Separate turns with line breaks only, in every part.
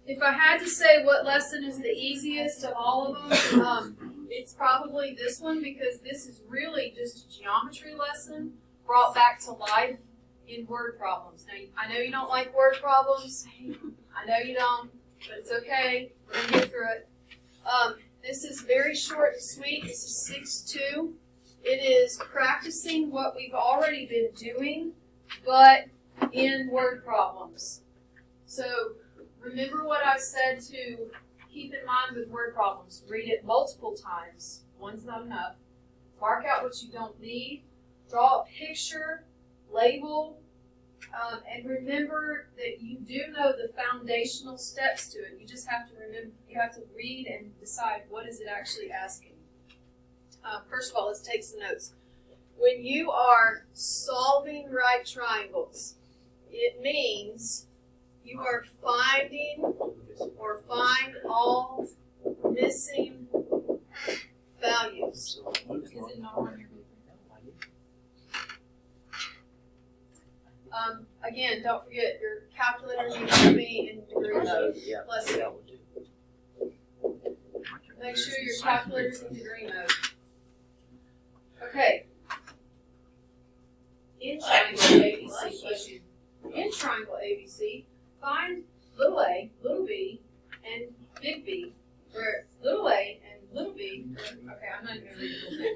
If I had to say what lesson is the easiest of all of them, it's probably this one, because this is really just a geometry lesson brought back to life in word problems. Now, I know you don't like word problems. I know you don't, but it's okay. We're going to get through it. This is very short and sweet. This is 6-2. It is practicing what we've already been doing, but in word problems. So remember what I said to keep in mind with word problems. Read it multiple times. One's not enough. Mark out what you don't need. Draw a picture. Label. And remember that you do know the foundational steps to it. You just have to remember, you have to read and decide what is it actually asking. First of all, let's take some notes. When you are solving right triangles, it means you are finding or find all missing values.
Is it not on your
Again, don't forget your calculator needs to be in degree mode. Bless you. Make sure your calculator's in degree mode. Okay. In triangle ABC, bless you. In triangle ABC, find little a, little b, and big B, where little a and little b. Okay, I'm not even going to read the whole thing.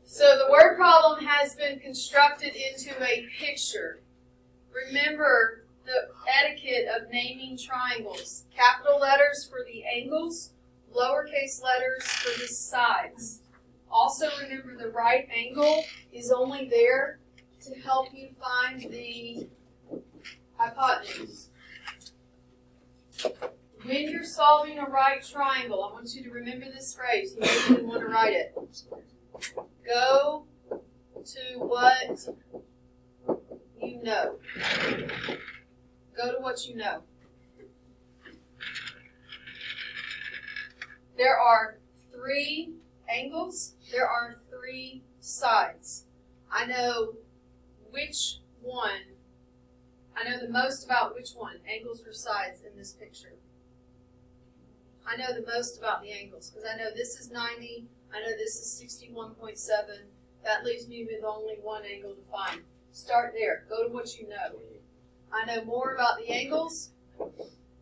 So the word problem has been constructed into a picture. Remember the etiquette of naming triangles. Capital letters for the angles, lowercase letters for the sides. Also remember the right angle is only there to help you find the hypotenuse. When you're solving a right triangle, I want you to remember this phrase. You may even want to write it. Go to what you know. Go to what you know. There are 3 angles. There are 3 sides. I know which one. I know the most about which one, angles or sides, in this picture. I know the most about the angles because I know this is 90. I know this is 61.7. That leaves me with only one angle to find. Start there. Go to what you know. I know more about the angles.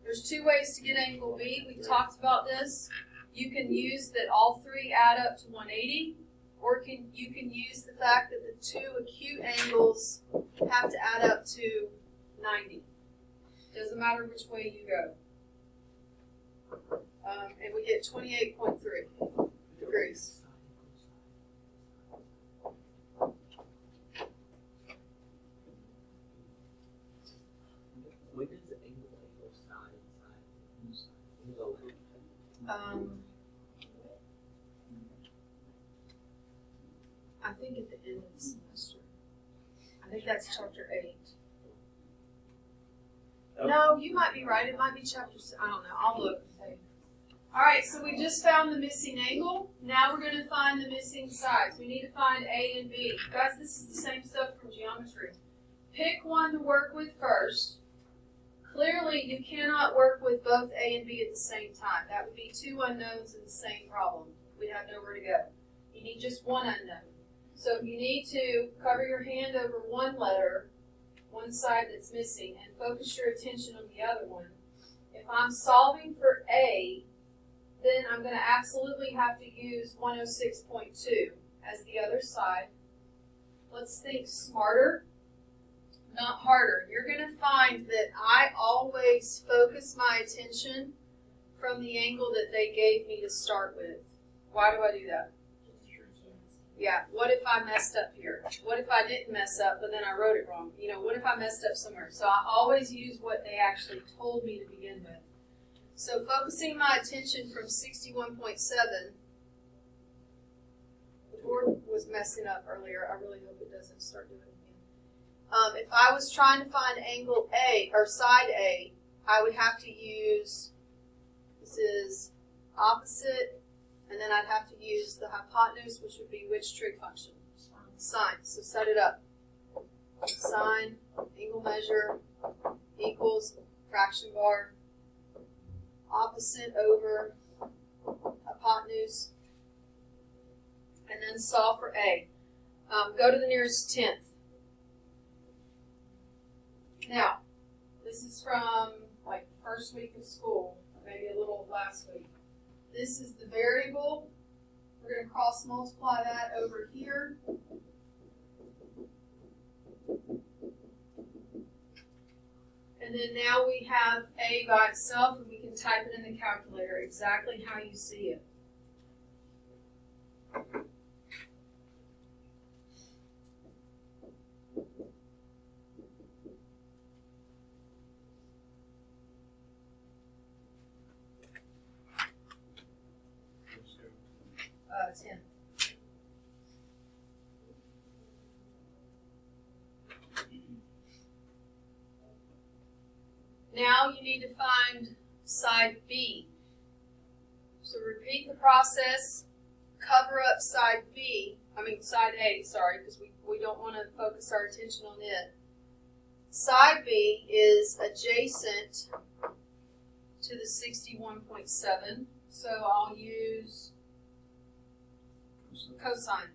There's 2 ways to get angle B. We talked about this. You can use that all 3 add up to 180, or you can use the fact that the 2 acute angles have to add up to 90. Doesn't matter which way you go. And we get 28.3 degrees.
When does the angle side and side?
I think at the end of the semester. I think that's chapter 8.
Oh.
No, you might be right. It might be chapter 6. I don't know. I'll look. All right, so we just found the missing angle. Now we're going to find the missing sides. We need to find A and B. Guys, this is the same stuff from geometry. Pick one to work with first. Clearly, you cannot work with both A and B at the same time. That would be 2 unknowns in the same problem. We'd have nowhere to go. You need just one unknown. So you need to cover your hand over one letter, one side that's missing, and focus your attention on the other one. If I'm solving for A, then I'm going to absolutely have to use 106.2 as the other side. Let's think smarter, not harder. You're going to find that I always focus my attention from the angle that they gave me to start with. Why do I do that? Yeah, what if I messed up here? What if I didn't mess up, but then I wrote it wrong? You know, what if I messed up somewhere? So I always use what they actually told me to begin with. So focusing my attention from 61.7, the board was messing up earlier. I really hope it doesn't start doing it again. If I was trying to find angle A, or side A, I would have to use, this is opposite, and then I'd have to use the hypotenuse, which would be which trig function? Sine. So set it up. Sine, angle measure, equals fraction bar, opposite over hypotenuse, and then solve for A. Go to the nearest tenth. Now, this is from like the first week of school, maybe a little last week. This is the variable. We're going to cross multiply that over here. And then now we have A by itself, and we can type it in the calculator exactly how you see it. Ten. Now you need to find side B. So repeat the process, cover up side A, sorry, because we don't want to focus our attention on it. Side B is adjacent to the 61.7, so I'll use cosine.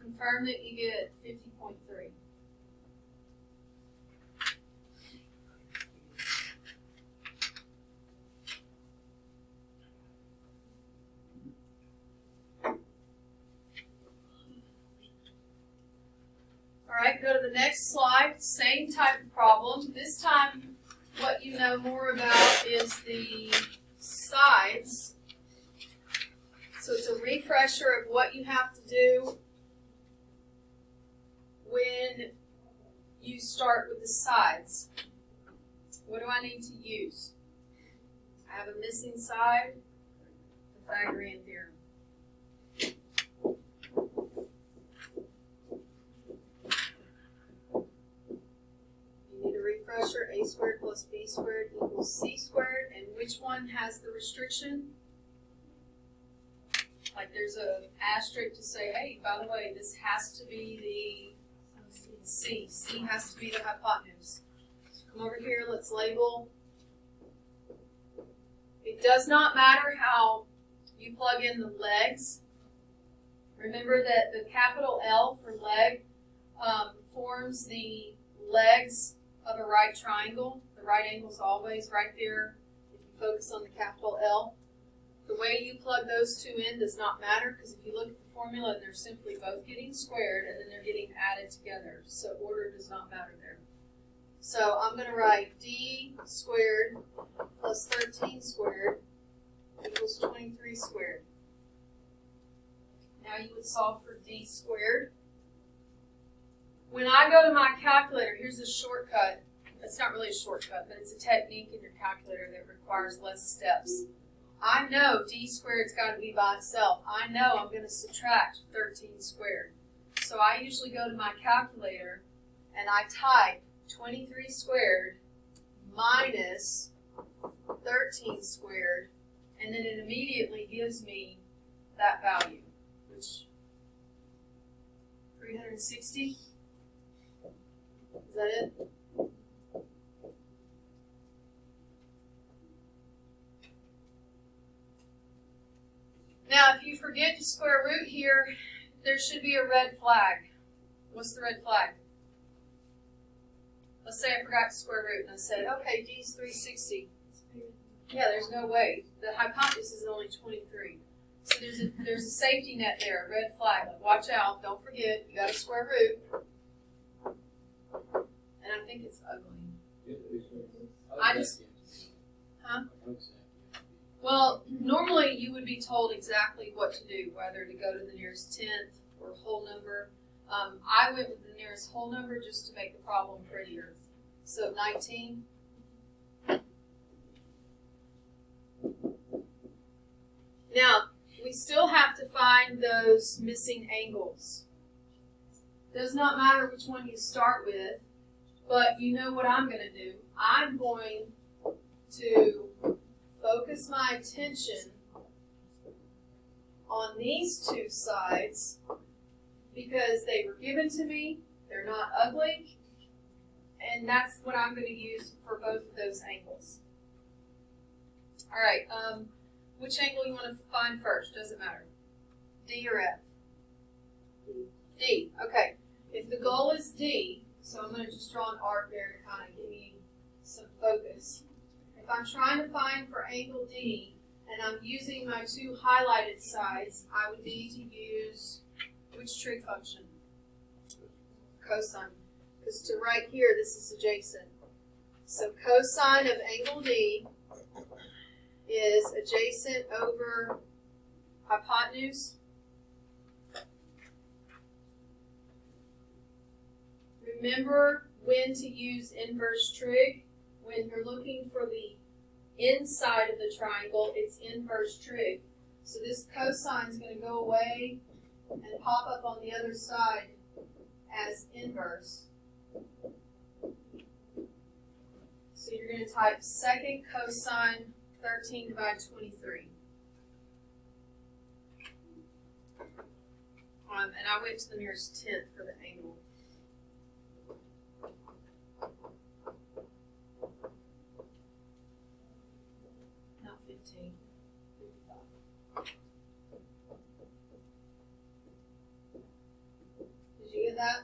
Confirm that you get 50.3. Alright, go to the next slide. Same type of problem. This time, what you know more about is the sides. So it's a refresher of what you have to do when you start with the sides. What do I need to use? I have a missing side, Pythagorean theorem. You need a refresher, a squared plus b squared equals c squared, and which one has the restriction? Like there's a asterisk to say, hey, by the way, this has to be the C. C has to be the hypotenuse. So come over here, let's label. It does not matter how you plug in the legs. Remember that the capital L for leg forms the legs of a right triangle. The right angle is always right there if you focus on the capital L. The way you plug those two in does not matter, because if you look at the formula, they're simply both getting squared and then they're getting added together. So order does not matter there. So I'm going to write d squared plus 13 squared equals 23 squared. Now you would solve for d squared. When I go to my calculator, here's a shortcut. It's not really a shortcut, but it's a technique in your calculator that requires less steps. I know d squared's got to be by itself. I know I'm going to subtract 13 squared. So I usually go to my calculator and I type 23 squared minus 13 squared, and then it immediately gives me that value, which 360? Is that it? Now, if you forget to square root here, there should be a red flag. What's the red flag? Let's say I forgot to square root and I said, okay, d is 360. Yeah, there's no way. The hypotenuse is only 23. So there's a safety net there, a red flag. Like, watch out, don't forget, you got to square root. And I think it's ugly. Well, normally you would be told exactly what to do, whether to go to the nearest tenth or whole number. I went with the nearest whole number just to make the problem prettier. So 19. Now, we still have to find those missing angles. Does not matter which one you start with, but you know what I'm going to do. I'm going to focus my attention on these two sides because they were given to me, they're not ugly, and that's what I'm going to use for both of those angles. All right, which angle you want to find first? Doesn't matter. D or F? D. Okay. If the goal is D, so I'm going to just draw an arc there to kind of give me some focus. If I'm trying to find for angle D, and I'm using my two highlighted sides, I would need to use which trig function? Cosine. Because to right here, this is adjacent. So cosine of angle D is adjacent over hypotenuse. Remember when to use inverse trig. When you're looking for the inside of the triangle, it's inverse trig. So this cosine is going to go away and pop up on the other side as inverse. So you're going to type second cosine 13 divided 23. And I went to the nearest tenth for the angle. Not 15. 55. Did you get that?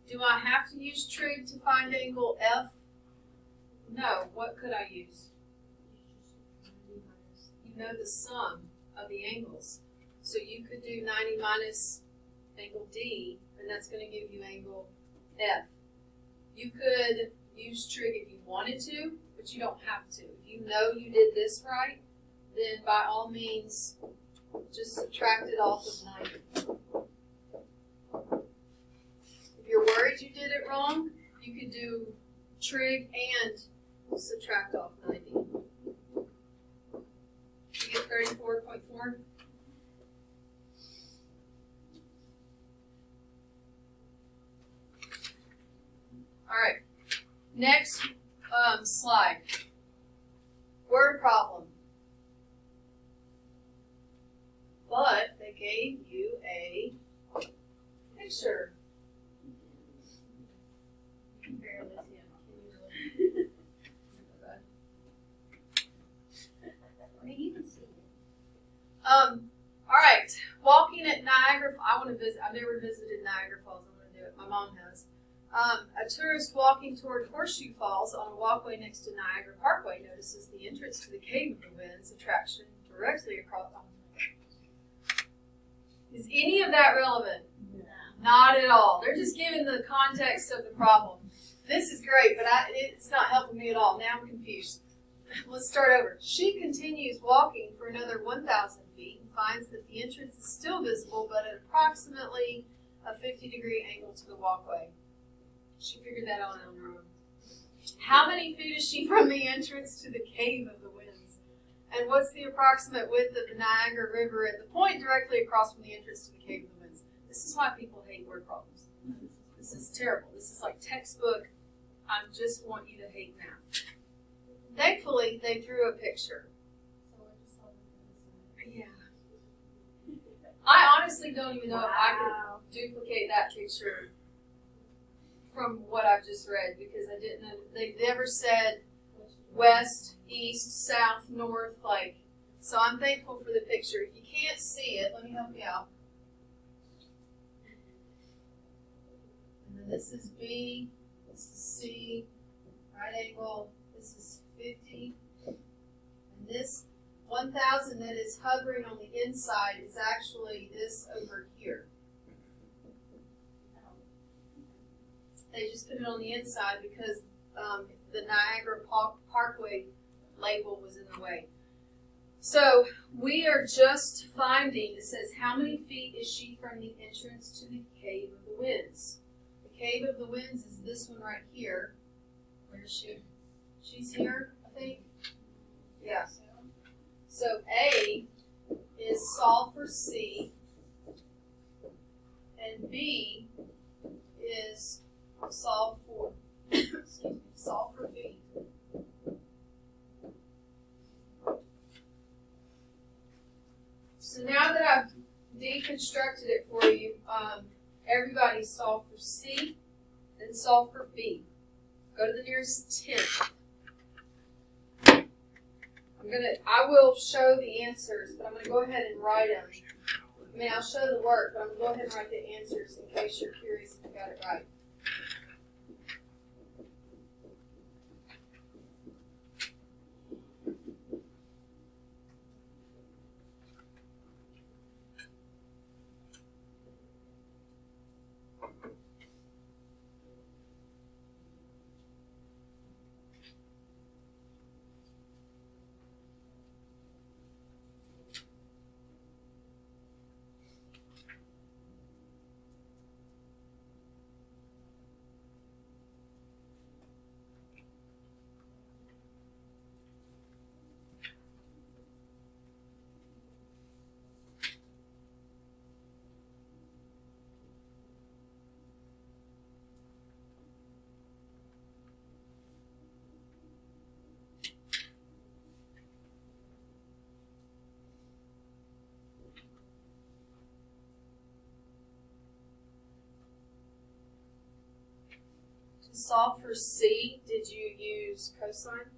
Do I have to use trig to find angle F? No. What could I use? You know the sum of the angles. So you could do 90 minus angle D, and that's going to give you angle F. You could use trig if you wanted to, but you don't have to. If you know you did this right, then by all means, just subtract it off of 90. If you're worried you did it wrong, you could do trig and subtract off 90. You get 34.4. All right, next slide. Word problem. But they gave you a picture. All right, walking at Niagara. I want to visit. I've never visited Niagara Falls. I want to do it. My mom has. A tourist walking toward Horseshoe Falls on a walkway next to Niagara Parkway notices the entrance to the Cave of the Winds attraction directly across. Is any of that relevant? No. Not at all. They're just giving the context of the problem. This is great, but it's not helping me at all. Now I'm confused. Let's start over. She continues walking for another 1,000 feet and finds that the entrance is still visible, but at approximately a 50-degree angle to the walkway. She figured that out on her own. How many feet is she from the entrance to the Cave of the Winds? And what's the approximate width of the Niagara River at the point directly across from the entrance to the Cave of the Winds? This is why people hate word problems. This is terrible. This is like textbook, I just want you to hate math. Thankfully, they drew a picture. Yeah. I honestly don't even know if I could duplicate that picture from what I've just read because I didn't know. They never said west, east, south, north, like. So I'm thankful for the picture. If you can't see it, let me help you out. And then this is B, this is C, right angle, this is 50, and this 1,000 that is hovering on the inside is actually this over here. They just put it on the inside because the Niagara Parkway label was in the way. So we are just finding, it says how many feet is she from the entrance to the Cave of the Winds? The Cave of the Winds is this one right here. Where is she? She's here, I think. Yeah. So A is solve for C, and B is solve for excuse me, solve for B. So now that I've deconstructed it for you, everybody solve for C, then solve for B. Go to the nearest tenth. I will show the answers, but I'm going to go ahead and write them. I mean, I'll show the work, but I'm going to go ahead and write the answers in case you're curious if you got it right. To solve for C, did you use cosine?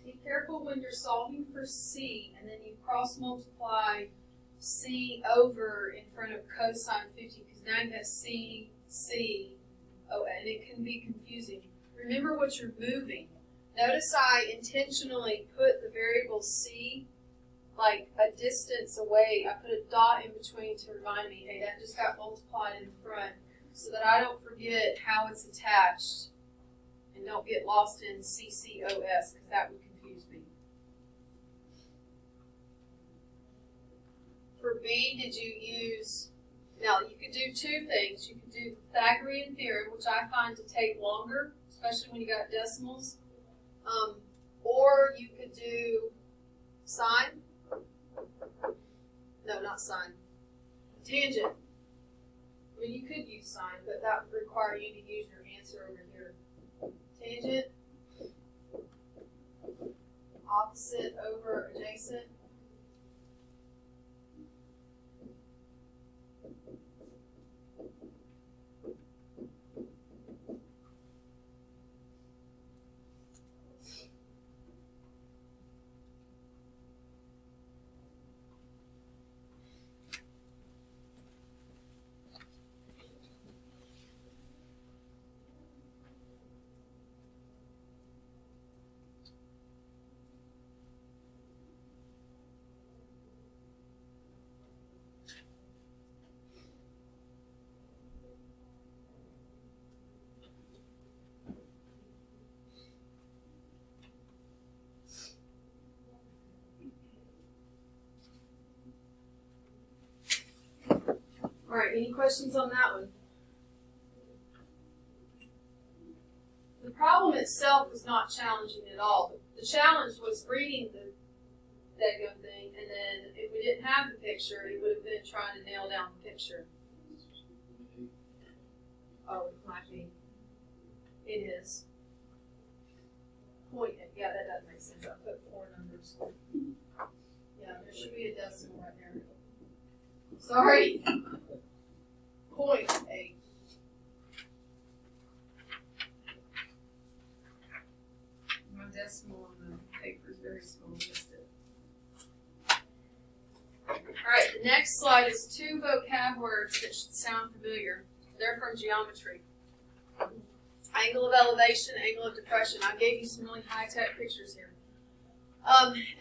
Be careful when you're solving for C and then you cross multiply C over in front of cosine 50 because now you have C, C, oh, and it can be confusing. Remember what you're moving. Notice I intentionally put the variable C like a distance away. I put a dot in between to remind me, hey, that just got multiplied in front so that I don't forget how it's attached and don't get lost in CCOS because that would confuse me. For B, did you use, now you could do two things. You could do the Pythagorean theorem, which I find to take longer, especially when you got decimals. Or you could do sine. No, not sine. Tangent. I mean, you could use sine, but that would require you to use your answer over here. Tangent. Opposite over adjacent. All right, any questions on that one? The problem itself was not challenging at all. The challenge was reading the daggone thing, and then if we didn't have the picture, it would have been trying to nail down the picture. Oh, it might be. It is. Point, yeah, that doesn't make sense. I put 4 numbers. Yeah, there should be a decimal right there. Sorry. 0.8. small on the paper, it's very small. Missed it. Alright, the next slide is 2 vocab words that should sound familiar. They're from geometry. Angle of elevation, angle of depression. I gave you some really high-tech pictures here.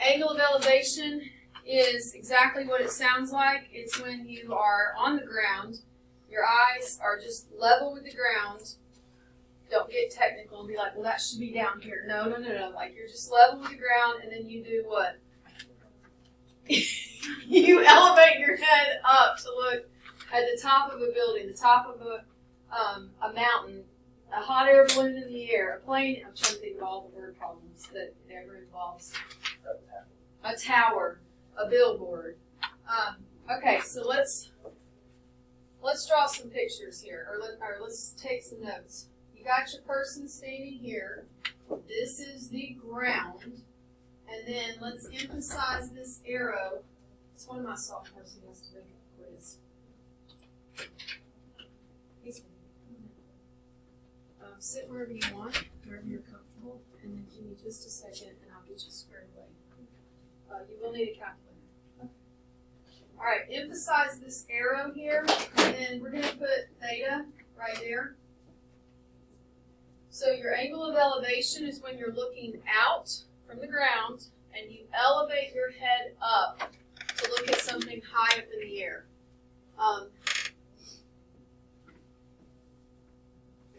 Angle of elevation is exactly what it sounds like. It's when you are on the ground, your eyes are just level with the ground. Don't get technical and be like, well, that should be down here. No. Like, you're just level with the ground, and then you do what? You elevate your head up to look at the top of a building, the top of a mountain, a hot air balloon in the air, a plane. I'm trying to think of all the word problems that it ever involves. A tower, a billboard. Okay, so let's draw some pictures here, or let's take some notes. You got your person standing here. This is the ground. And then let's emphasize this arrow. It's one of my sophomores who has to make a quiz. Sit wherever you want, wherever you're comfortable, and then give me just a second and I'll get you squared away. You will need a calculator. All right, emphasize this arrow here, and then we're going to put theta right there. So your angle of elevation is when you're looking out from the ground and you elevate your head up to look at something high up in the air. I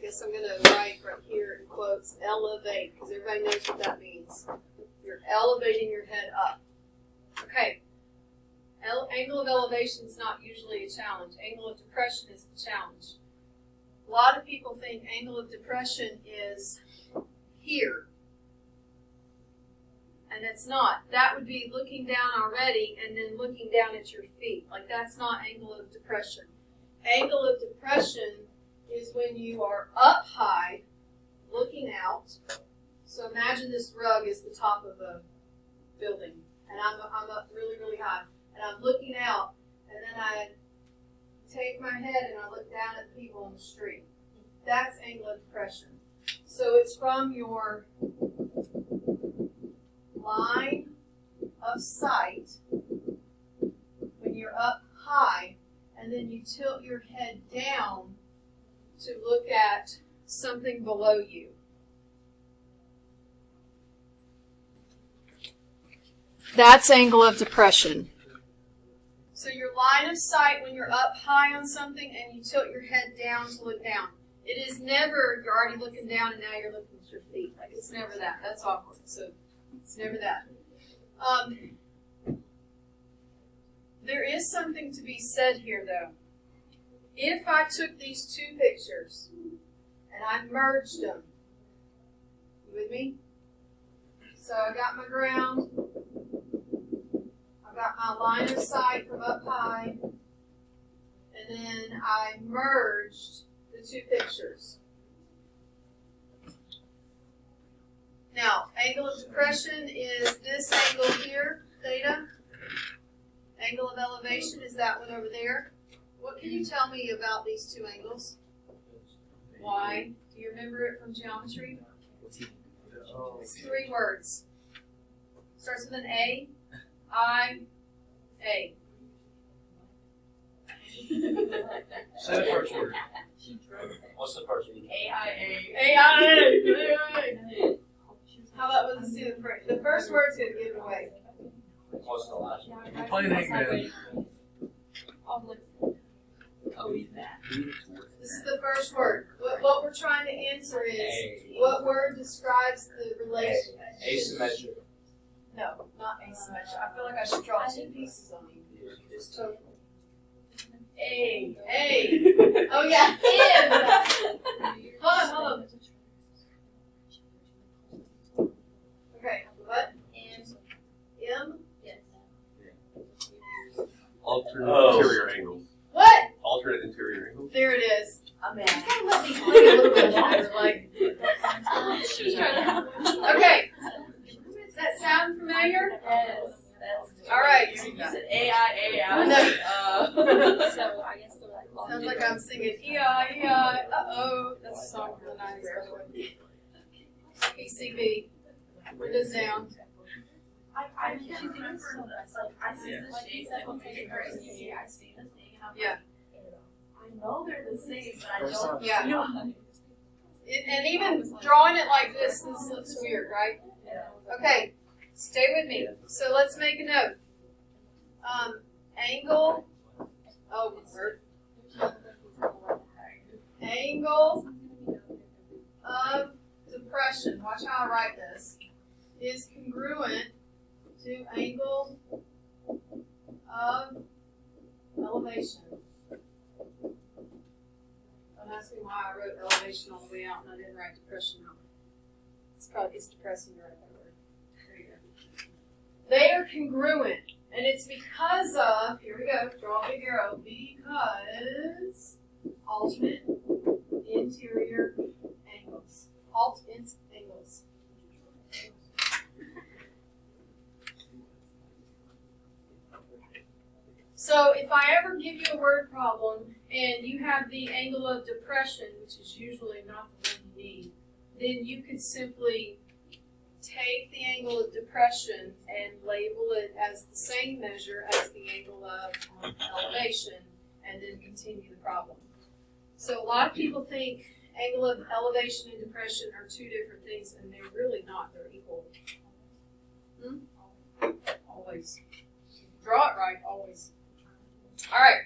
guess I'm going to write right here in quotes, elevate, because everybody knows what that means. You're elevating your head up. Okay. Angle of elevation is not usually a challenge. Angle of depression is the challenge. A lot of people think angle of depression is here. And it's not. That would be looking down already and then looking down at your feet. Like, that's not angle of depression. Angle of depression is when you are up high, looking out. So imagine this rug is the top of a building, and I'm up really, really high, and I'm looking out, and then I take my head and I look down at the people on the street. That's angle of depression. So it's from your line of sight when you're up high, and then you tilt your head down to look at something below you. That's angle of depression. So your line of sight when you're up high on something and you tilt your head down to look down. It is never you're already looking down and now you're looking at your feet. Like, it's never that. That's awkward. So it's never that. There is something to be said here, though. If I took these 2 pictures and I merged them, you with me? So I got my ground, I got my line of sight from up high, and then I merged the 2 pictures. Now, angle of depression is this angle here, theta. Angle of elevation is that one over there. What can you tell me about these 2 angles? Why? Do you remember it from geometry? It's 3 words. Starts with an A, I, A.
Say the first word. What's the first word?
AIA.
A-I-A. How about let's see the first? The first word's going to give it away.
What's the last one?
Plain Hangman.
This is the first word. What we're trying to answer is, what word describes the relation?
Asymmetric.
No, not asymmetric. I feel like I should draw 2 pieces on you. Just totally. A. Oh yeah, M. Hold on. Okay, what? M? Yes.
Alternate interior angles.
What?
Alternate interior angles.
There it is.
Oh man.
You gotta let me play a little bit longer, like. Okay. Does that sound familiar?
Yes.
All right.
You said AIA. I was
No.
like, So I guess they're like.
Sounds like I'm singing E-I, uh-oh. That's a song from the 90s, by the way. ECB. goes down.
I can't remember. I see the shapes that will take it right. I see the thing. And I'm
Yeah.
I know they're the same, but I don't.
Yeah.
know.
And even drawing it like this looks weird, right? Okay, stay with me. So let's make a note. Angle. Oh, word. Angle of depression. Watch how I write this. Is congruent to angle of elevation. Don't ask me why I wrote elevation all the way out and I didn't write depression out. It's depressing to write that word. There you go. They are congruent, and it's because of, here we go, draw a big arrow, because alternate interior angles. Alt-int angles. So if I ever give you a word problem and you have the angle of depression, which is usually not the one you need, then you could simply take the angle of depression and label it as the same measure as the angle of elevation and then continue the problem. So a lot of people think angle of elevation and depression are two different things, and they're really not. They're equal. Always. Draw it right, always. All right,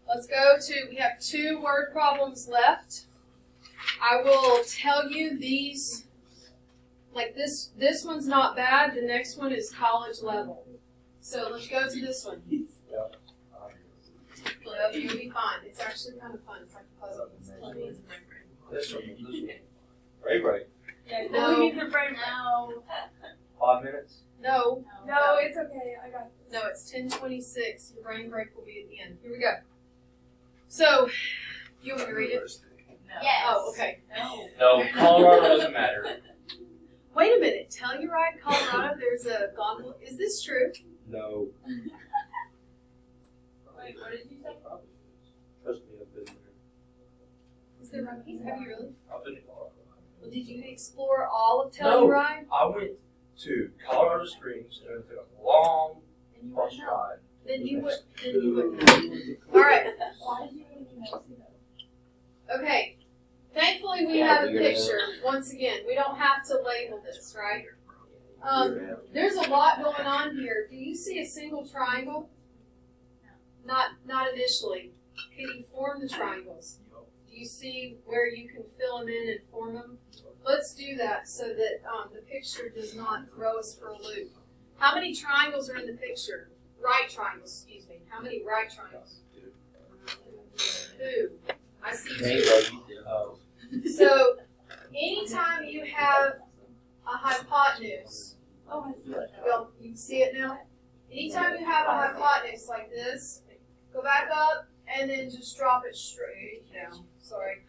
let's go to, we have 2 word problems left. I will tell you these, like this one's not bad. The next one is college level. So let's go to this one. Well, you'll be fine. It's actually kind of fun. It's like a puzzle.
This one. Right.
Yeah,
No.
we need the brain now.
5 minutes?
No,
No, it's okay. I got this.
no, it's 10:26. Your brain break will be at the end. Here we go. So, you want me to read it?
No.
Yes.
Oh, okay.
No, Colorado doesn't matter.
Wait a minute. Telluride, Colorado, there's a gondola. Is this true?
No.
Wait, what did you say?
Trust me, I've been there.
Is there monkeys? Have you really?
I've been to Colorado.
Well, did you explore all of
No.
Telluride?
I went to Colorado Springs and it took a long
And you
bus
wouldn't know.
ride.
Then you would. Then you would. All right.
Why did you even know?
Okay. Thankfully, we have a picture. Once again, we don't have to label this, right? There's a lot going on here. Do you see a single triangle? Not initially. Can you form the triangles? Do you see where you can fill them in and form them? Let's do that so that the picture does not throw us for a loop. How many triangles are in the picture? Right triangles, excuse me. How many right triangles? 2. I see 2.
Oh.
So, anytime you have a hypotenuse,
Oh, I see it.
well, you can see it now. Anytime you have a hypotenuse like this, go back up and then just drop it straight down. Sorry.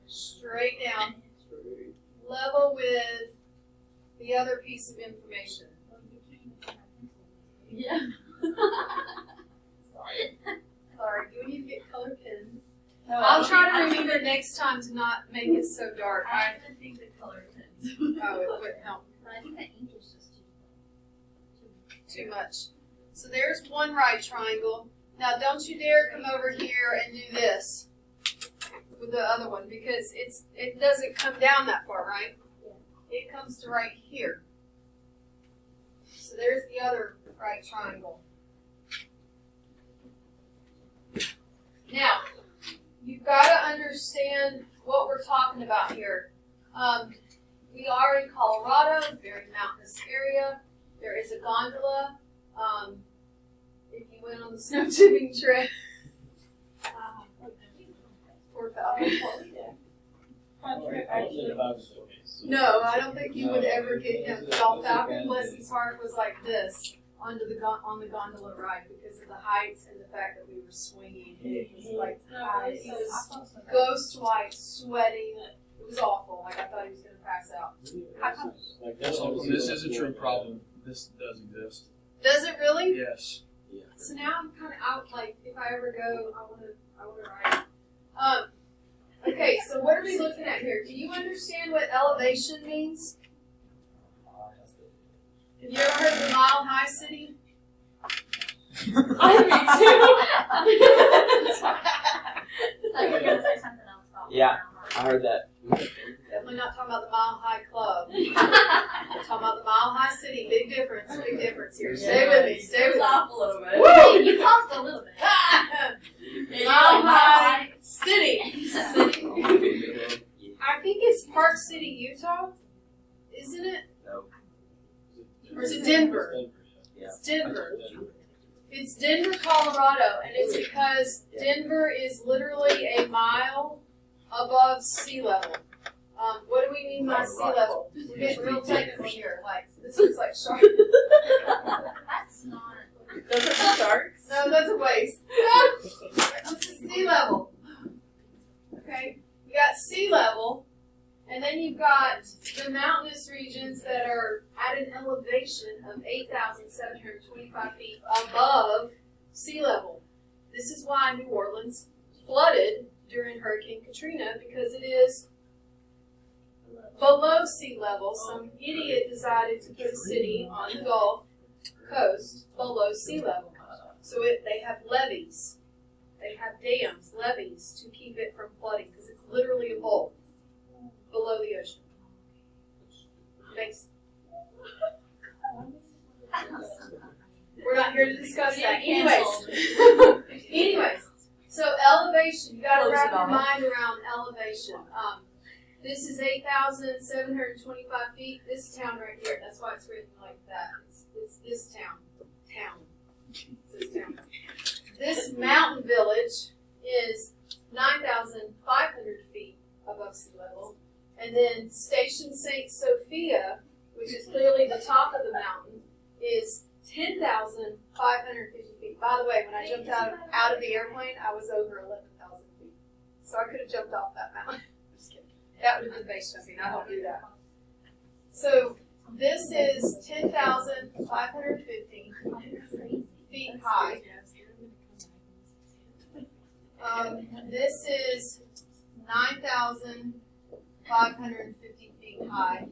Straight down. Level with the other piece of information.
Yeah.
Sorry, do we need to get color pens?
No,
I'll try to remember next time to not make it so dark.
I didn't think the color pens.
Oh, it wouldn't help
But I think the ink is just
too much. So there's one right triangle. Now don't you dare come over here and do this with the other one because it doesn't come down that far, right? It comes to right here. So there's the other right triangle. Now, you've got to understand what we're talking about here. We are in Colorado, very mountainous area. There is a gondola. If you went on the snow tubing trip, poor Falcon. No, I don't think you would ever get him. Falcon, bless his heart, was like this on the gondola ride because of the heights and the fact that we were swinging. It was like high. He was ghost white, sweating. It was awful. Like I thought he was going to pass out.
This is a true problem. This does exist.
Does it really?
Yes.
So now I'm kind of out. Like if I ever go, I want to ride. Okay, so what are we looking at here? Do you understand what elevation means? Have you ever heard of the Mile High City?
I thought you were gonna say something else about
Yeah. I heard that.
Definitely not talking about the Mile High Club. We're talking about the Mile High City. Big difference here. Stay with me. Stay with me.
off a little bit.
Woo!
You talked a little bit.
Mile High City. I think it's Park City, Utah, isn't it?
No.
Or is it Denver?
Yeah.
It's Denver. It's Denver, Colorado, and it's because Denver is literally a mile above sea level. What do we mean by sea level? We're getting real technical here. Like, this looks like shark.
That's not.
Those are the sharks? No, that's a waste. This is sea level. Okay? You got sea level, and then you've got the mountainous regions that are at an elevation of 8,725 feet above sea level. This is why New Orleans flooded during Hurricane Katrina, because it is below sea level. Some idiot decided to put a city on the Gulf Coast below sea level. So they have levees. They have dams, levees, to keep it from flooding, because it's literally a bowl below the ocean. Makes. We're not here to discuss that. Anyways, so elevation, you gotta wrap your mind around elevation. This is 8,725 feet. This town right here, that's why it's written like that. It's this town. It's this town. This mountain village is 9,500 feet above sea level. And then Station St. Sophia, which is clearly the top of the mountain, is 10,550 feet. By the way, when I jumped out of the airplane, I was over 11,000 feet. So I could have jumped off that mountain. Just kidding. That would have been base jumping. I don't do that. So this is 10,550 feet high. This is 9,550 feet high.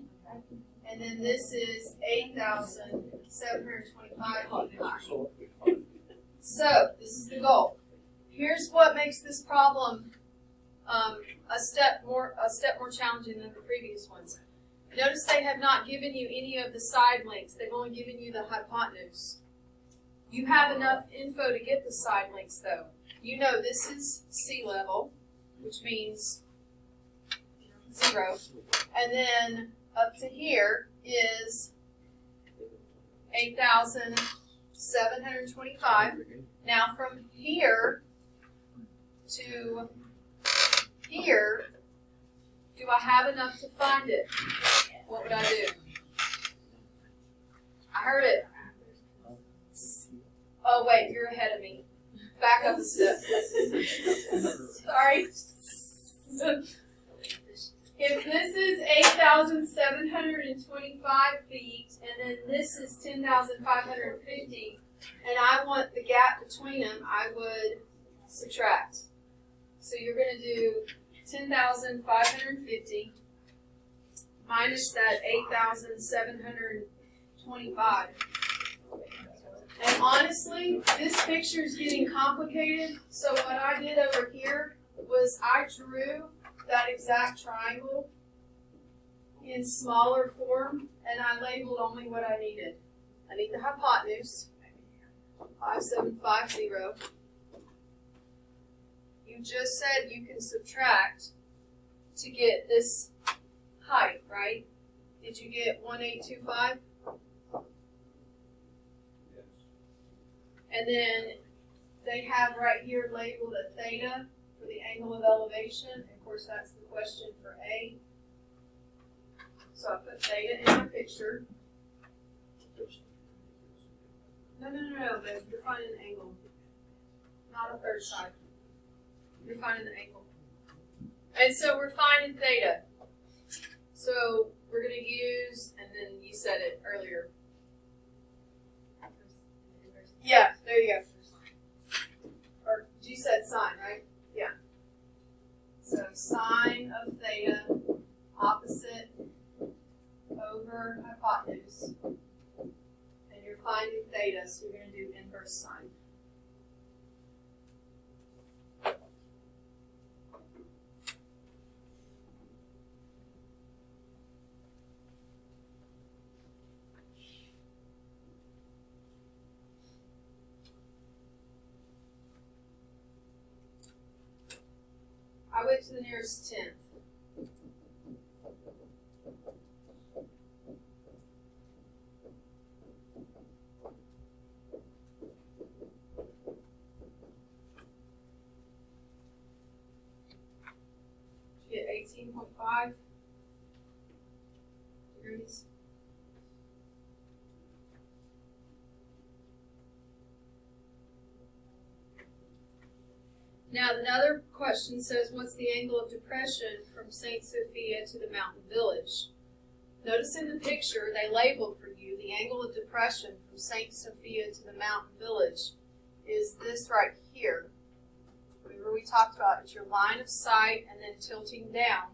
And then this is 8,725 feet high. So, this is the goal. Here's what makes this problem a step more challenging than the previous ones. Notice they have not given you any of the side links. They've only given you the hypotenuse. You have enough info to get the side links, though. You know this is sea level, which means 0. And then up to here is 8,725. Now from here to here, do I have enough to find it? What would I do? I heard it. Oh wait, you're ahead of me. Back up a step. Sorry. If this is 8,725 feet, and then this is 10,550, and I want the gap between them, I would subtract. So you're going to do 10,550 minus that 8,725. And honestly, this picture is getting complicated, so what I did over here was I drew that exact triangle in smaller form, and I labeled only what I needed. I need the hypotenuse, 5750. You just said you can subtract to get this height, right? Did you get 1825? And then they have right here labeled a theta for the angle of elevation. Of course, that's the question for A. So I put theta in my picture. No. You're finding the angle. Not a third side. You're finding the angle. And so we're finding theta. So we're going to use, and then you said it earlier. Yeah, there you go. Or you said sine, right? Yeah. So sine of theta, opposite over hypotenuse. finding theta, so we're going to do inverse sine. I went to the nearest tenth. Get 18.5 degrees. Now, another question says, what's the angle of depression from St. Sophia to the mountain village? Notice in the picture, they labeled for you the angle of depression from St. Sophia to the mountain village is this right here. Remember we talked about it's your line of sight and then tilting down.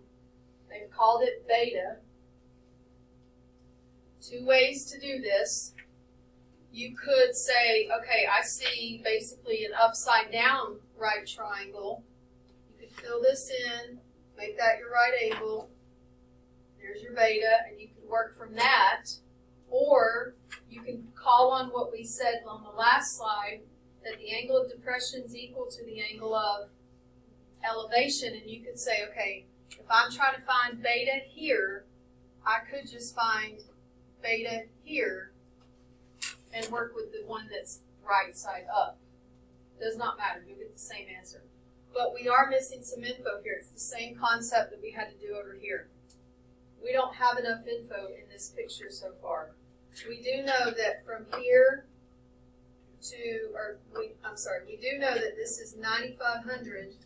They've called it beta. Two ways to do this. You could say, okay, I see basically an upside down right triangle. You could fill this in, make that your right angle. There's your beta, and you could work from that. Or you can call on what we said on the last slide, that the angle of depression is equal to the angle of elevation, and you could say, okay, if I'm trying to find beta here, I could just find beta here and work with the one that's right side up. Does not matter, you'll get the same answer. But we are missing some info here. It's the same concept that we had to do over here. We don't have enough info in this picture so far. We do know that from here we do know that this is 9,500,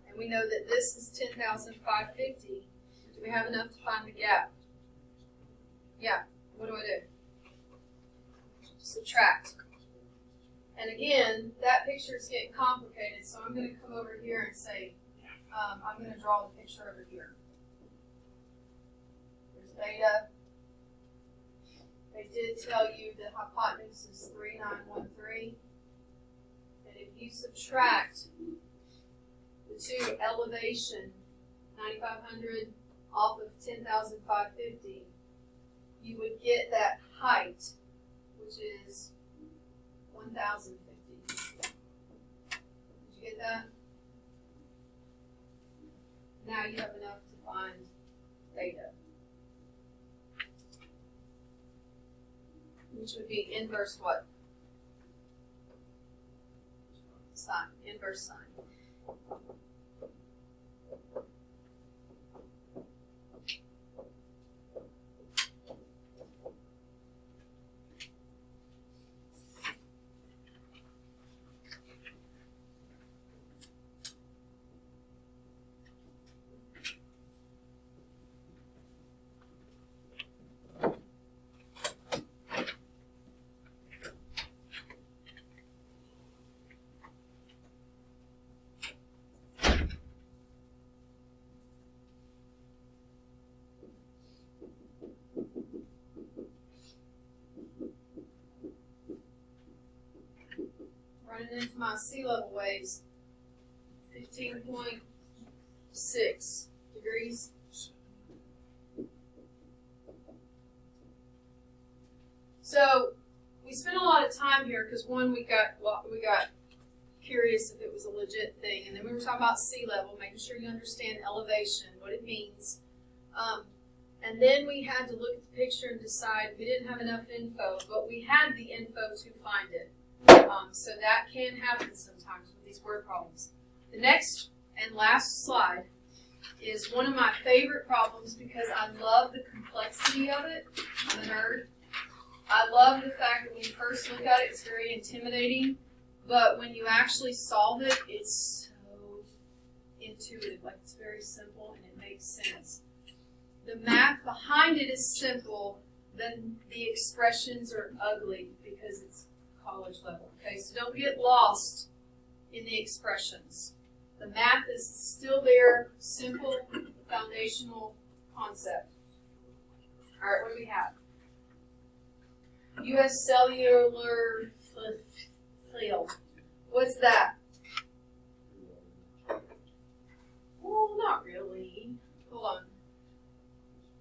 and we know that this is 10,550. Do we have enough to find the gap? Yeah, what do I do? Subtract. And again, that picture is getting complicated, so I'm going to come over here and say, I'm going to draw the picture over here. There's beta. They did tell you the hypotenuse is 3913. And if you subtract the two elevation, 9,500 off of 10,550, you would get that height, which is 1,050. Did you get that? Now you have enough to find theta, which would be inverse what? Sine, inverse sine. Running into my sea level waves, 15.6 degrees. So we spent a lot of time here because one, we got curious if it was a legit thing, and then we were talking about sea level, making sure you understand elevation, what it means. And then we had to look at the picture and decide we didn't have enough info, but we had the info to find it. So that can happen sometimes with these word problems. The next and last slide is one of my favorite problems because I love the complexity of it. I'm a nerd. I love the fact that when you first look at it, it's very intimidating, but when you actually solve it, it's so intuitive. Like, it's very simple and it makes sense. The math behind it is simple, then the expressions are ugly because it's college level. Okay, so don't get lost in the expressions. The math is still there, simple, foundational concept. All right, what do we have? U.S. cellular field. What's that? Well, not really. Hold on.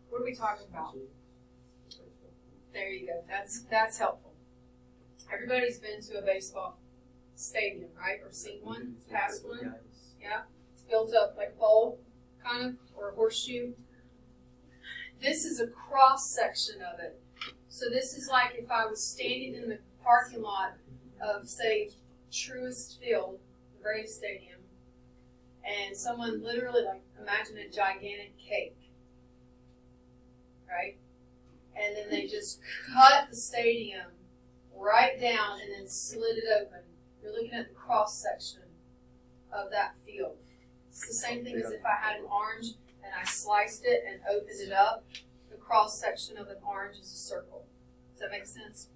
What are we talking about? There you go. That's helpful. Everybody's been to a baseball stadium, right? Or seen one, passed one. Yeah. It's built up like a bowl, kind of, or a horseshoe. This is a cross section of it. So this is like if I was standing in the parking lot of, say, Truist Field, the Braves Stadium, and someone literally, like, imagine a gigantic cake, right? And then they just cut the stadium right down and then slid it open. You're looking at the cross section of that field. It's the same thing as if I had an orange and I sliced it and opened it up. The cross section of an orange is a circle. Does that make sense?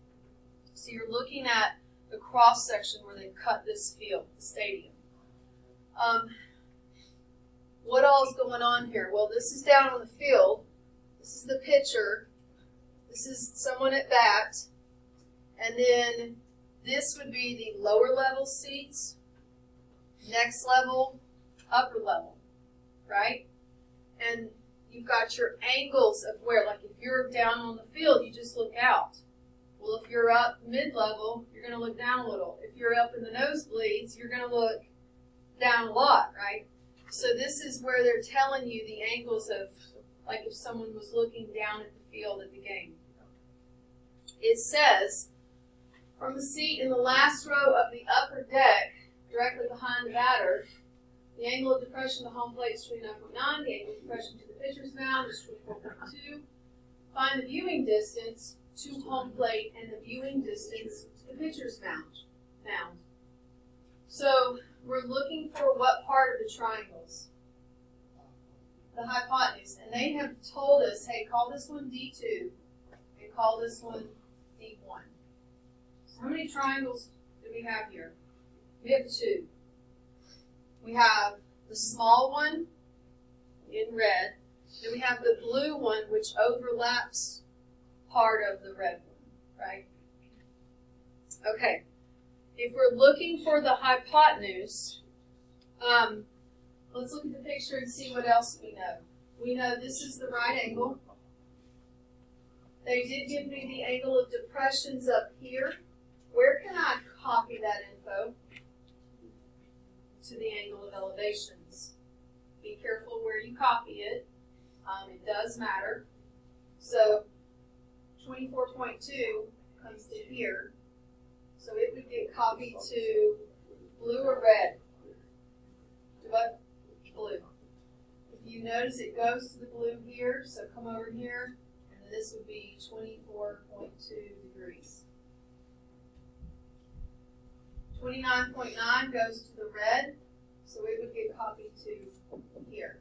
So you're looking at the cross section where they cut this field, the stadium. What all is going on here? Well, this is down on the field. This is the pitcher. This is someone at bat. And then this would be the lower level seats, next level, upper level, right? And you've got your angles of where, like if you're down on the field, you just look out. Well, if you're up mid-level, you're going to look down a little. If you're up in the nosebleeds, you're going to look down a lot, right? So this is where they're telling you the angles of, like if someone was looking down at the field at the game. It says, from the seat in the last row of the upper deck, directly behind the batter, the angle of depression to home plate is 29.9. The angle of depression to the pitcher's mound is 24.2. Find the viewing distance to home plate and the viewing distance to the pitcher's mound. So we're looking for what part of the triangles? The hypotenuse. And they have told us, hey, call this one D2 and call this one D1. So how many triangles do we have here? We have 2. We have the small one in red. Then we have the blue one, which overlaps part of the red one, right? Okay. If we're looking for the hypotenuse, let's look at the picture and see what else we know. We know this is the right angle. They did give me the angle of depressions up here. Where can I copy that info? To the angle of elevations. Be careful where you copy it. It does matter. So 24.2 comes to here. So it would get copied to blue or red. To what? Blue. If you notice it goes to the blue here, so come over here, and this would be 24.2 degrees. 29.9 goes to the red, so it would get copied to here.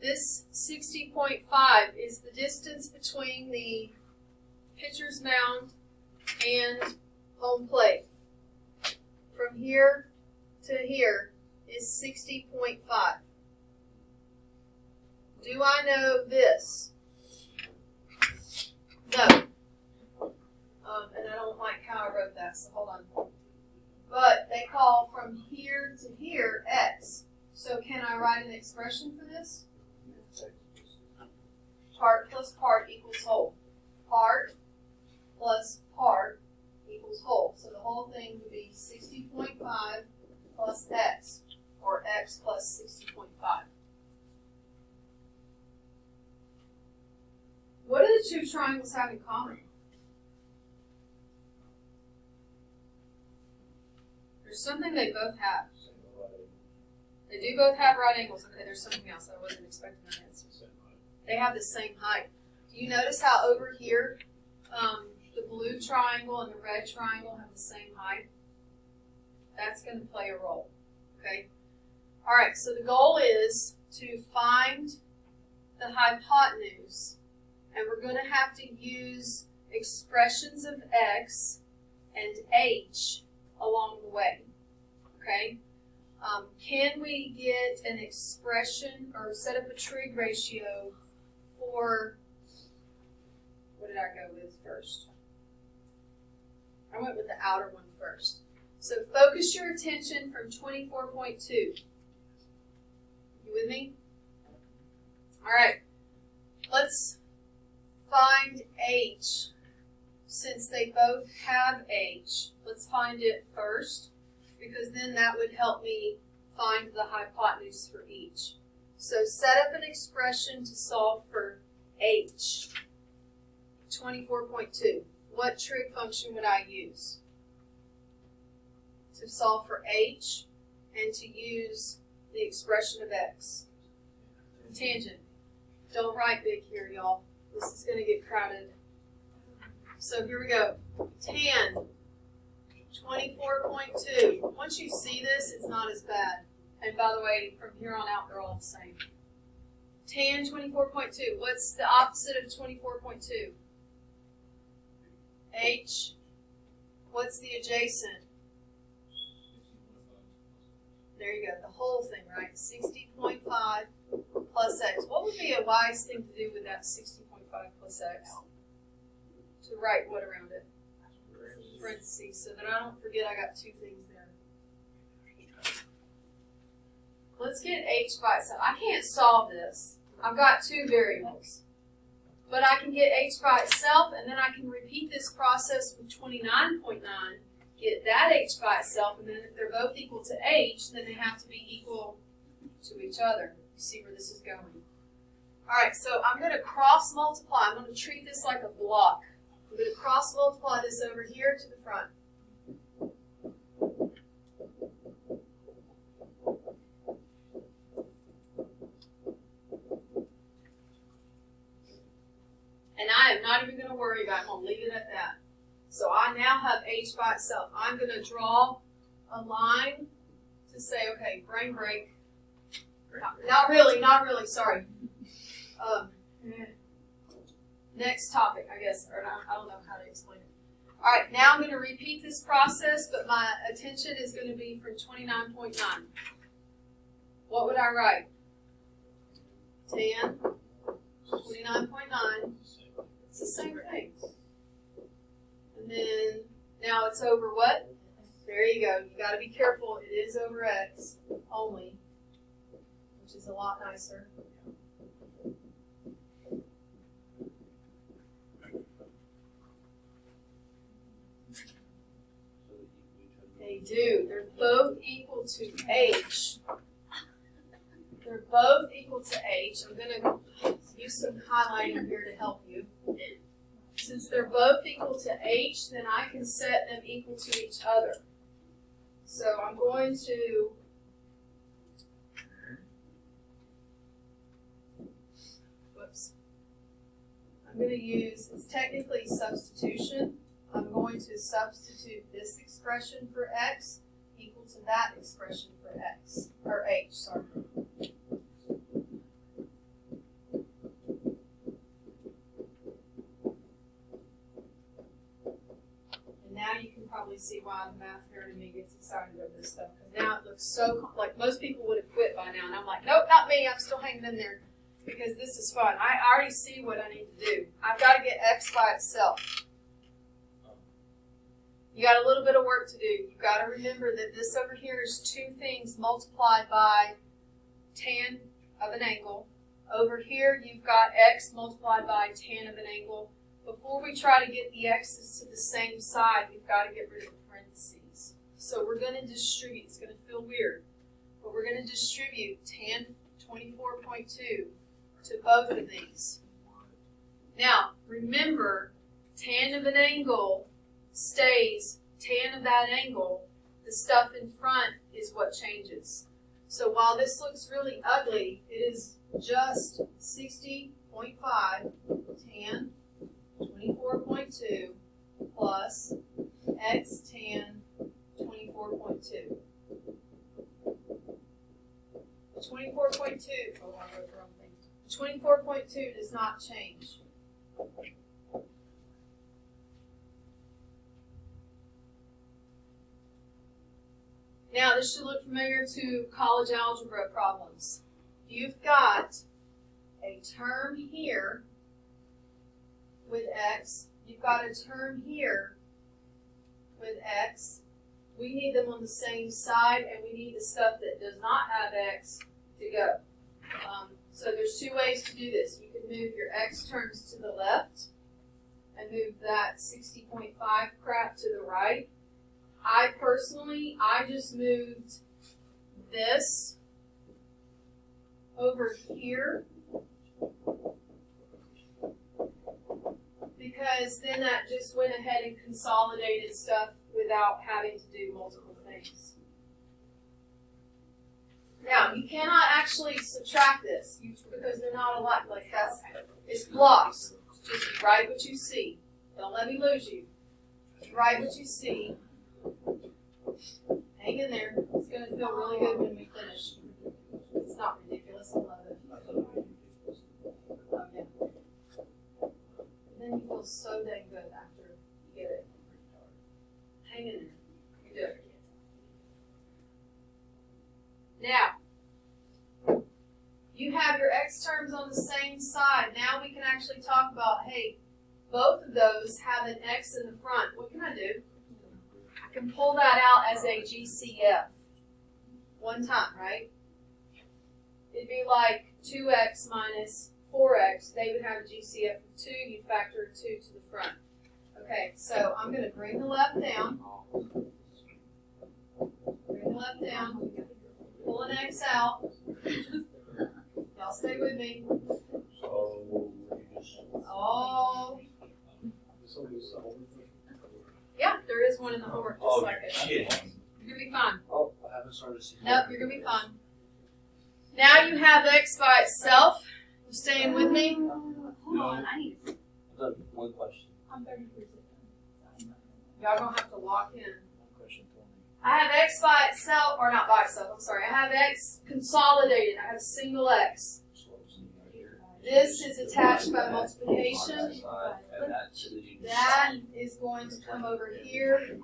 This 60.5 is the distance between the pitcher's mound and home plate. From here to here is 60.5. Do I know this? No. And I don't like how I wrote that, so hold on. But they call from here to here X. So can I write an expression for this? Part plus part equals whole. Part plus part equals whole. So the whole thing would be 60.5 plus X, or X plus 60.5. What do the two triangles have in common? There's something they both have. They do both have right angles. Okay, there's something else I wasn't expecting to answer. They have the same height. Do you notice how over here, the blue triangle and the red triangle have the same height? That's going to play a role. Okay? All right, so the goal is to find the hypotenuse, and we're going to have to use expressions of X and H along the way. Okay? Can we get an expression or set up a trig ratio for, what did I go with first? I went with the outer one first. So focus your attention from 24.2. You with me? All right. Let's find H. Since they both have H, let's find it first, because then that would help me find the hypotenuse for each. So set up an expression to solve for H. 24.2. What trig function would I use to solve for H and to use the expression of X? Tangent. Don't write big here, y'all. This is going to get crowded. So here we go. Tan 24.2. Once you see this, it's not as bad. And by the way, from here on out, they're all the same. Tan 24.2. What's the opposite of 24.2? H. What's the adjacent? There you go. The whole thing, right? 60.5 plus X. What would be a wise thing to do with that 60.5 plus X? To write what around it? Parentheses, so that I don't forget I got two things there. Let's get H by itself. I can't solve this. I've got two variables. But I can get H by itself, and then I can repeat this process with 29.9, get that H by itself, and then if they're both equal to H, then they have to be equal to each other. You see where this is going. All right, so I'm going to cross multiply. I'm going to treat this like a block. I'm going to cross multiply this over here to the front. And I am not even going to worry about it. I'm going to leave it at that. So I now have H by itself. I'm going to draw a line to say, okay, brain break. Not really, sorry. Next topic, I guess, or I don't know how to explain it. All right, now I'm going to repeat this process, but my attention is going to be from 29.9. What would I write? 10, 29.9. It's the same thing. And then, now it's over what? There you go. You got to be careful. It is over X only, which is a lot nicer. They do. They're both equal to H. They're both equal to H. I'm going to use some highlighting here to help you. Since they're both equal to H, then I can set them equal to each other. So I'm going to I'm going to use, it's technically substitution. I'm going to substitute this expression for X equal to that expression for X, or H, sorry. And now you can probably see why the math nerd in me gets excited over this stuff, because now it looks so, like most people would have quit by now, and I'm like, nope, not me, I'm still hanging in there, because this is fun. I already see what I need to do. I've got to get X by itself. You got a little bit of work to do. You've got to remember that this over here is two things multiplied by tan of an angle. Over here, you've got X multiplied by tan of an angle. Before we try to get the X's to the same side, we've got to get rid of the parentheses. So we're going to distribute. It's going to feel weird, but we're going to distribute tan 24.2 to both of these. Now, remember, tan of an angle stays tan of that angle. The stuff in front is what changes. So while this looks really ugly, it is just 60.5 tan 24.2 plus x tan 24.2. 24.2, oh, I wrote the wrong thing. 24.2 does not change. Now, this should look familiar to college algebra problems. You've got a term here with x. You've got a term here with x. We need them on the same side, and we need the stuff that does not have x to go. So there's two ways to do this. You can move your x terms to the left and move that 60.5 crap to the right. I just moved this over here because then that just went ahead and consolidated stuff without having to do multiple things. Now, you cannot actually subtract this because they're not alike. Like it's blocks. Just write what you see. Don't let me lose you. Write what you see. Hang in there. It's going to feel really good when we finish. It's not ridiculous. I love it. Oh, yeah. Then you feel so dang good after you get it. Hang in there. You do it. Now, you have your x terms on the same side. Now we can actually talk about, hey, both of those have an x in the front. What can I do? I can pull that out as a GCF. One time, right? It'd be like 2x minus 4x. They would have a GCF of 2. You'd factor 2 to the front. Okay, so I'm going to bring the left down. Bring the left down. Pull an x out. Y'all stay with me. Oh. Yeah, there is one in the homework just like it. You're going to be fine.
Oh, I haven't started to see.
Nope, you're going to be fine. Now you have x by itself. You staying with me?
Hold on, I need to.
I've done one question.
I'm 30%.
Y'all going to have to lock in.
Question 20.
I have x by itself, or not by itself, I'm sorry. I have x consolidated. I have a single x. This is attached by multiplication. That is going to come over here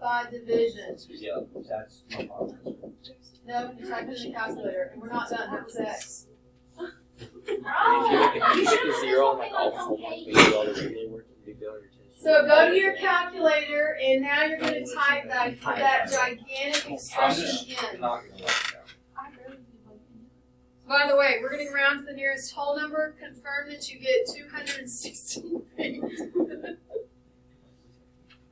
by division.
Yeah, that's my problem.
No, you type it in the calculator, and we're not done. That was x.
Oh,
You should get 0 on like all the ones, but you do all the regular work and you do all your tests.
So go to your calculator, and now you're going to type that gigantic expression in.
Not gonna work out.
I barely do like
By the way, we're going to round to the nearest whole number. Confirm that you get 216 feet.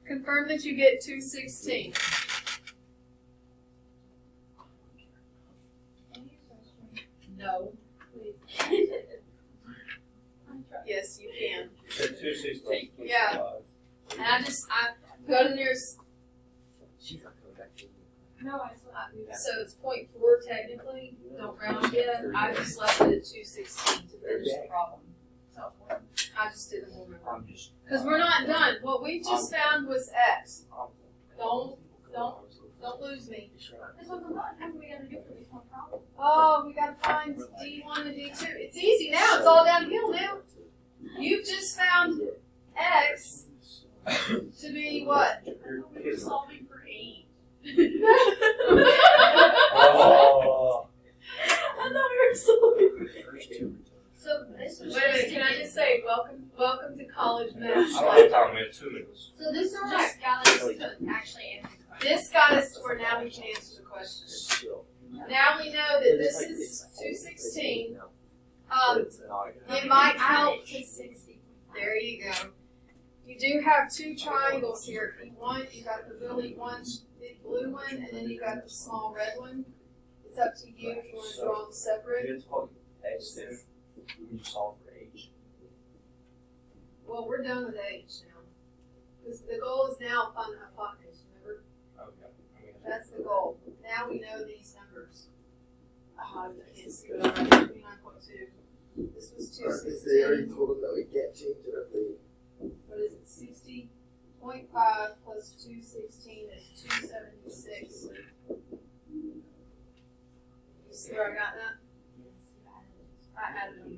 Confirm that you get 216. No. Yes, you can.
You said 216.
Yeah. And I go to the nearest.
She's not coming back to you.
No, I still have to.
So it's 0.4 technically. Don't round yet. I just left it at 216 to finish the problem. So I just didn't remember.
I'm just.
Because we're not done. What we just found was x. Don't lose me.
This was not. What are we gonna do for this one problem?
Oh, we gotta find D1 and D2. It's easy now. It's all downhill now. You've just found x to be what?
We're solving for 8.
Oh.
I thought we were solving for 8. So this was
Wait a minute. Can I just say welcome to college
I
math?
don't have time. We have 2 minutes.
So this just got us to actually answer the question.
This got us to where now we can answer the question. Now we know that this is 216. It might help to 60. There you go. You do have 2 triangles here. If you want, you got the really one big blue one, and then you got the small red one. It's up to you if you want to draw them separate.
It's called X there. You solve for H.
Well, we're done with H now. Because the goal is now find the hypotenuse, remember?
Okay.
That's the goal. Now we know these numbers. Oh, I can't see it already. 29.2. This was
They already
216.
told them that we can't change it if they.
What is it? 60.5 plus 216 is 276. You see where I got that? I added them.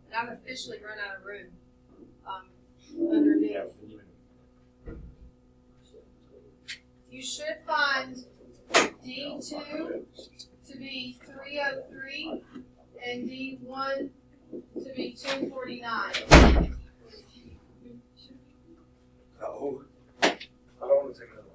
And I've officially run out of room underneath. you should find D2 to be 303 and D1 to be 249.
No. I don't want to take another